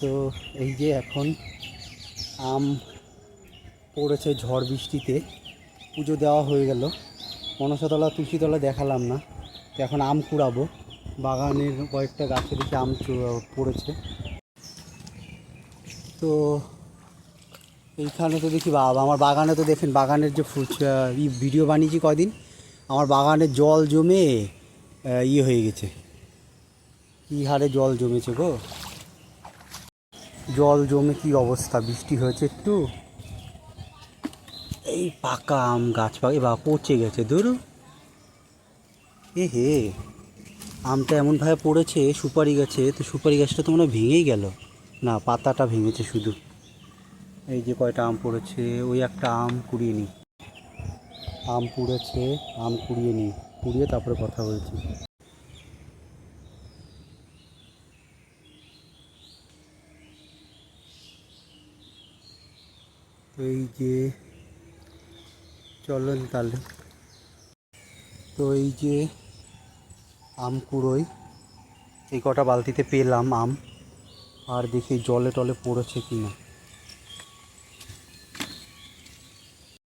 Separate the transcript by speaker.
Speaker 1: তো এই যে এখন আম পড়েছে ঝড় বৃষ্টিতে, পুজো দেওয়া হয়ে গেল। মনসাতলা তুলসীতলা দেখালাম না, তো এখন আম কুড়াবো। বাগানের কয়েকটা গাছে দেখি আম পড়েছে। তো এইখানে তো দেখি বাবা, আমার বাগানে তো দেখেন, বাগানের যে ফুল ভিডিও বানিয়েছি কদিন, আমার বাগানে জল জমে ইয়ে হয়ে গেছে, কী হারে জল জমেছে গো, জল জমে কি অবস্থা। বৃষ্টি হয়েছে একটু, এই পাকা আম গাছ বা পচে গেছে ধরু। হে আমটা এমনভাবে পড়েছে সুপারি গাছে, তো সুপারি গাছটা তো মনে হয় ভেঙেই গেল, না পাতাটা ভেঙেছে শুধু। এই যে কয়টা আম পড়েছে, ওই একটা আম কুড়িয়ে নিই। আম পুড়েছে, আম কুড়িয়ে নিই, কুড়িয়ে তারপরে কথা বলছি। তো এই যে চলেন তাহলে, তো এই যে আম কুড়োই, এই কটা বালতিতে পেলাম আম, আর দেখি জলে টলে পড়েছে কি না।